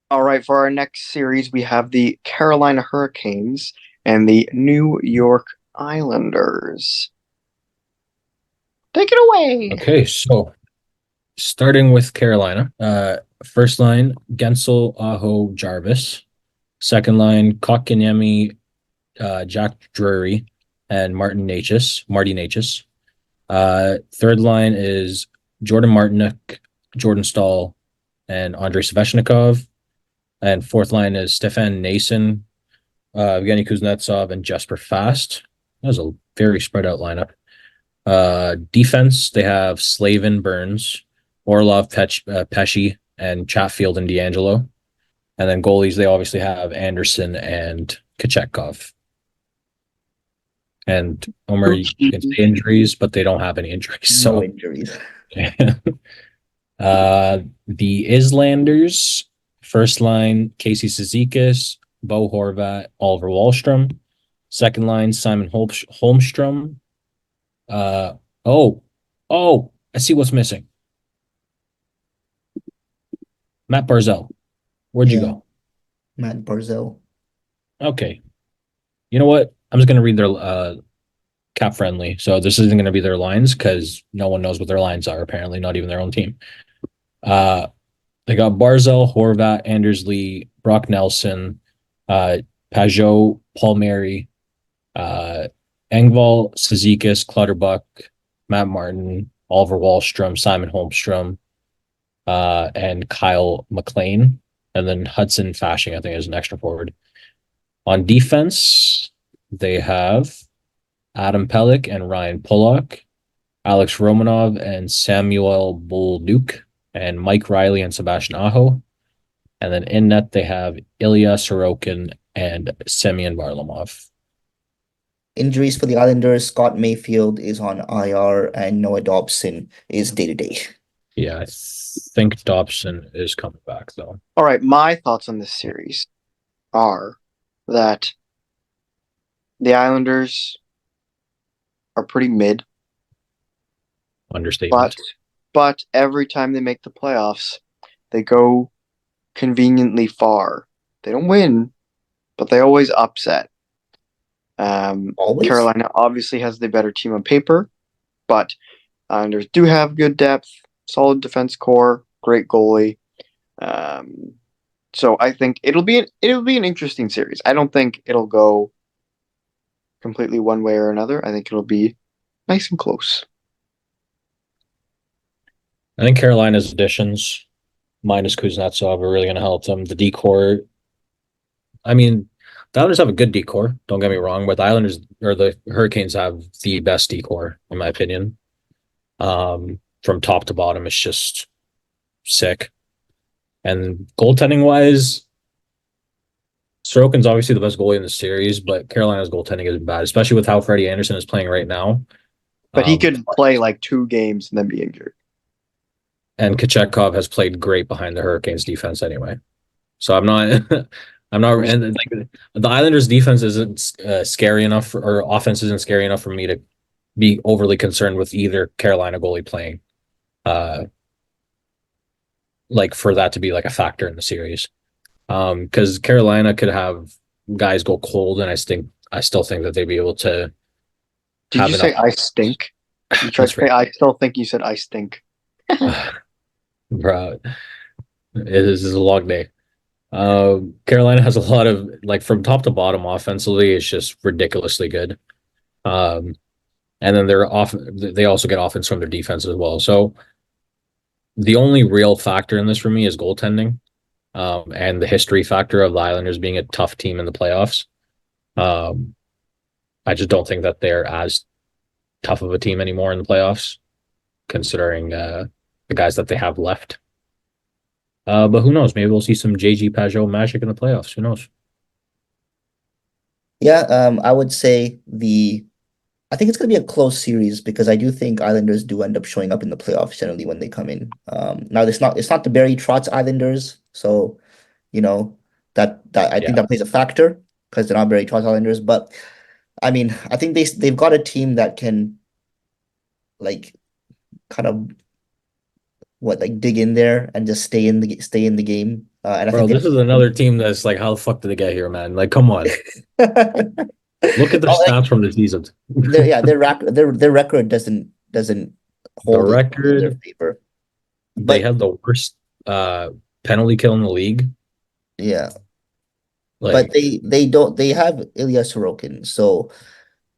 All right, for our next series, we have the Carolina Hurricanes and the New York Islanders. Take it away. Okay, so starting with Carolina, first line Gensel, Aho, Jarvis. Second line Kotkaniemi, Jack Drury, and Marty Natchez. Third line is Jordan Martinook, Jordan Stahl, and Andrei Sveshnikov. And fourth line is Stefan Nason, Evgeny Kuznetsov, and Jesper Fast. That was a very spread out lineup. Defense, they have Slavin Burns, Pesci, and Chatfield and D'Angelo. And then goalies, they obviously have Anderson and Kachekov. And Omer, you can say injuries, but they don't have any injuries. No So injuries. The Islanders, first line, Casey Cizikas, Bo Horvat, Oliver Wahlstrom. Second line, Simon Holmstrom. Uh, oh, I see what's missing. Matt Barzell. Where'd you Yeah, go? Matt Barzell. Okay. You know what? I'm just gonna read their cap friendly. So this isn't gonna be their lines because no one knows what their lines are, apparently, not even their own team. Uh they got Barzell, Horvat, Anders Lee, Brock Nelson, Pajot, Palmieri, uh Engvall, Cizikas, Clutterbuck, Matt Martin, Oliver Wahlstrom, Simon Holmstrom, and Kyle McLean. And then Hudson Fashing, I think, is an extra forward. On defense, they have Adam Pellick and Ryan Pollock, Alex Romanov and Samuel Bolduc, and Mike Riley and Sebastian Aho. And then in net, they have Ilya Sorokin and Semyon Varlamov. Injuries for the Islanders, Scott Mayfield is on IR and Noah Dobson is day-to-day. Yeah, I think Dobson is coming back, though. All right, my thoughts on this series are that the Islanders are pretty mid, but Understatement. but every time they make the playoffs, they go conveniently far. They don't win, but they always upset. Always? Carolina obviously has the better team on paper, but Islanders do have good depth, solid defense core, great goalie. Um, so I think it'll be an interesting series. I don't think it'll go completely one way or another. I think it'll be nice and close. I think Carolina's additions, minus Kuznetsov, are really going to help them. The decor, I mean, the Islanders have a good decor. Don't get me wrong, but the Islanders or the Hurricanes have the best decor, in my opinion. From top to bottom, it's just sick. And goaltending wise, Sorokin's obviously the best goalie in the series, but Carolina's goaltending is bad, especially with how Freddie Anderson is playing right now. But he Um, could play like 2 games and then be injured. and Kachekov has played great behind the Hurricanes defense anyway. So I'm not, I'm not, and like the Islanders defense isn't scary enough, or offense isn't scary enough for me to be overly concerned with either Carolina goalie playing, uh, like for that to be like a factor in the series. Because Carolina could have guys go cold, and I still think that they'd be able to Did have you enough. say I stink? You tried to That's say right, I still think you said I stink. bro. Is a long day. Carolina has a lot of like from top to bottom offensively, it's just ridiculously good. Um, and then they also get offense from their defense as well. So the only real factor in this for me is goaltending, and the history factor of the Islanders being a tough team in the playoffs. Um, I just don't think that they're as tough of a team anymore in the playoffs, considering the guys that they have left. But who knows? Maybe we'll see some JG Pajot magic in the playoffs. Who knows? Yeah, I would say I think it's gonna be a close series because I do think Islanders do end up showing up in the playoffs generally when they come in. Now it's not the Barry Trotz Islanders, so you know that I think Yeah. that plays a factor because they're not Barry Trotz Islanders. But I mean, I think they've got a team that can like kind of like dig in there and just stay in the game. And I Bro, think this is another team that's like, how the fuck did they get here, man? Like, come on. Look at their Oh, like, stats from the season. their record doesn't The hold in their record, favor. they But have the worst penalty kill in the league. yeah, but Like, they have Ilya Sorokin, so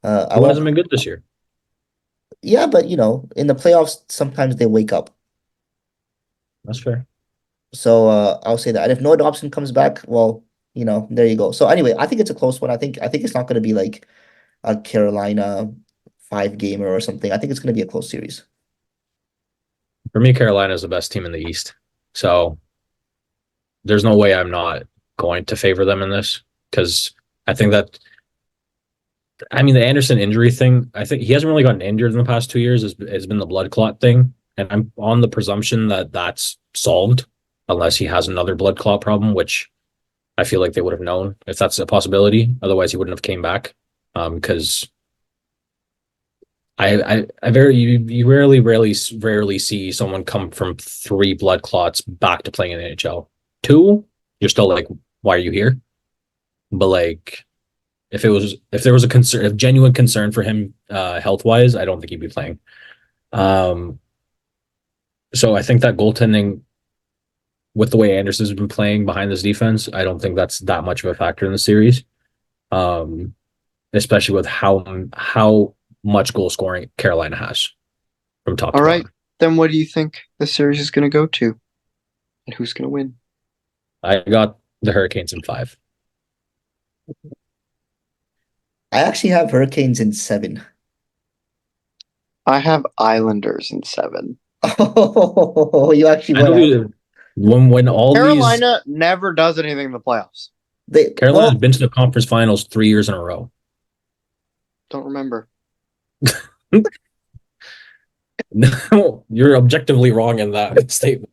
I who won't. hasn't been good this year? Yeah, but in the playoffs, sometimes they wake up. That's fair. So I'll say that. And if Noah Dobson comes back, well, there you go. So anyway, I think it's a close one. I think it's not going to be like a Carolina 5 gamer or something. I think it's going to be a close series. For me, Carolina is the best team in the East. So there's no way I'm not going to favor them in this because I think that, I mean, the Anderson injury thing, I think he hasn't really gotten injured in the past 2 years. Has been the blood clot thing. And I'm on the presumption that that's solved unless he has another blood clot problem, which I feel like they would have known if that's a possibility. Otherwise, he wouldn't have came back. Because I very you rarely see someone come from 3 blood clots back to playing in the NHL. 2, you're still like, why are you here? But like, if there was a genuine concern for him health wise, I don't think he'd be playing. So I think that goaltending, with the way Anderson's been playing behind this defense, I don't think that's that much of a factor in the series. Especially with how much goal scoring Carolina has from top All to right. bottom. Then what do you think the series is going to go to? And who's going to win? I got the Hurricanes in 5. I actually have Hurricanes in 7. I have Islanders in 7. Oh, you actually I know went out. when all Carolina never does anything in the playoffs. Carolina's been to the conference finals 3 years in a row. Don't remember. No, you're objectively wrong in that statement.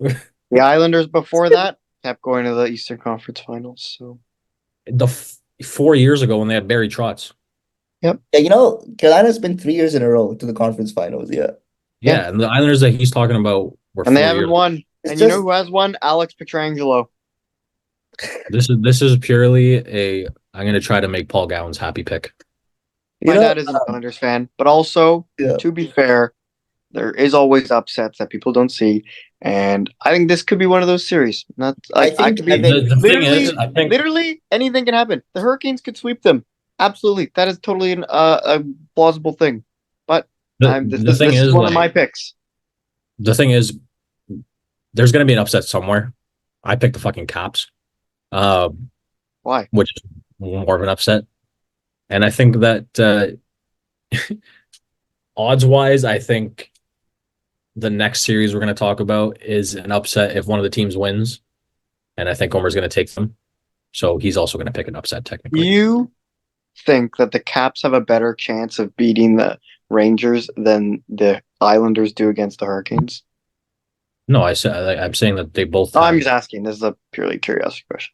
The Islanders before that kept going to the Eastern Conference Finals. So 4 years ago when they had Barry Trotz. Yeah, Carolina's been 3 years in a row to the conference finals. Yeah. Yeah, and the Islanders that he's talking about were and 4 they haven't years. won. It's And you know just- who has won? Alex Pietrangelo. This is purely I'm gonna try to make Paul Gowan's happy pick. My dad is an Islanders fan, but also, Yeah. to be fair, there is always upsets that people don't see, and I think this could be one of those series. Not like I think could be Evan- The thing literally, is, I think literally anything can happen. The Hurricanes could sweep them. Absolutely, that is totally a plausible thing. But this is one of my picks. the thing is, there's gonna be an upset somewhere. I picked the fucking Caps, Why? which is more of an upset, and I think that odds wise, I think the next series we're going to talk about is an upset if one of the teams wins, and I think Homer's going to take them, so he's also going to pick an upset technically. You think that the Caps have a better chance of beating the Rangers than the Islanders do against the Hurricanes? No, I'm saying that they both. Oh, I'm have- just asking. This is a purely curiosity question.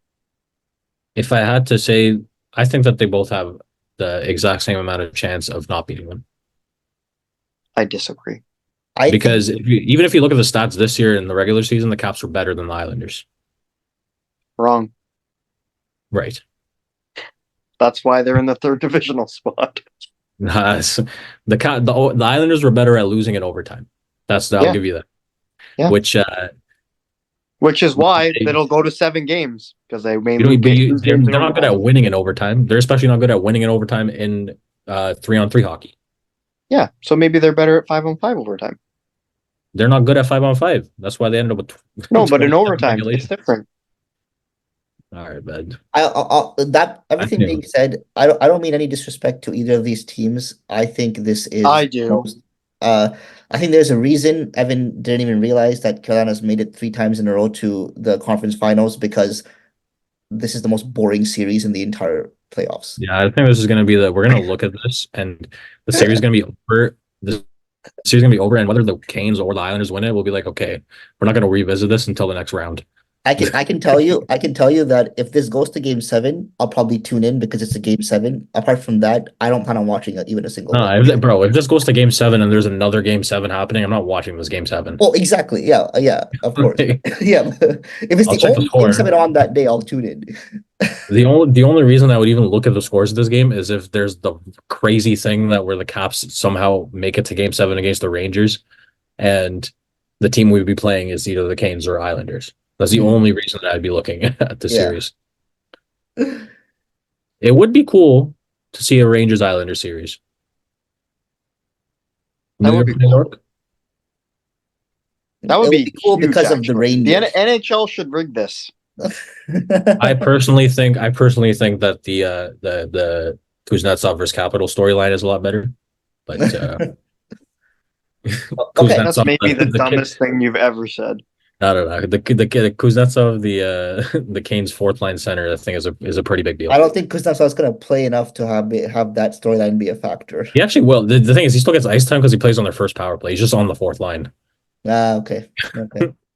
If I had to say, I think that they both have the exact same amount of chance of not beating them. I disagree. Because even if you look at the stats this year in the regular season, the Caps were better than the Islanders. Wrong. Right. That's why they're in the third divisional spot. The Islanders were better at losing in overtime. I'll Yeah. give you that. Yeah. Which Which is why it'll go to 7 games because they mainly lose they're games in not good at overtime. winning in overtime. They're especially not good at winning in overtime in 3-on-3 hockey. Yeah, so maybe they're better at 5-on-5 overtime. They're not good at 5-on-5. That's why they ended up with No, but in 27 overtime, it's regulation. different. All right, bud. That everything do. being said, I don't mean any disrespect to either of these teams. I think this is I do. I think there's a reason Evan didn't even realize that Carolina's made it 3 times in a row to the conference finals because this is the most boring series in the entire playoffs. Yeah, I think this is going to be we're going to look at this and the series is going to be over. The series is going to be over, and whether the Canes or the Islanders win it, we'll be like, okay, we're not going to revisit this until the next round. I can tell you that if this goes to game 7, I'll probably tune in because it's a game 7. Apart from that, I don't plan on watching even a single No, one. bro, if this goes to game 7 and there's another game 7 happening, I'm not watching this game 7. Oh, exactly. Yeah, yeah, of course. Yeah, if it's I'll the check the only score. game 7 on that day, I'll tune in. The only reason I would even look at the scores of this game is if there's the crazy thing that where the Caps somehow make it to game 7 against the Rangers, and the team we'd be playing is either the Canes or Islanders. That's the only reason that I'd be looking at the Yeah. series. It would be cool to see a Rangers Islanders series. That New would York, be New cool. York. It That would would be be cool huge, because of the actually. The Rangers. NHL should rig this. I personally think that the Kuznetsov versus Capital storyline is a lot better. But Okay. That's maybe the dumbest thing you've ever said. No. The Kuznetsov, the Canes fourth line center, I think is a pretty big deal. I don't think Kuznetsov is going to play enough to have that storyline be a factor. He actually will. The thing is, he still gets ice time because he plays on their first power play. He's just on the fourth line. Ah, okay. Okay.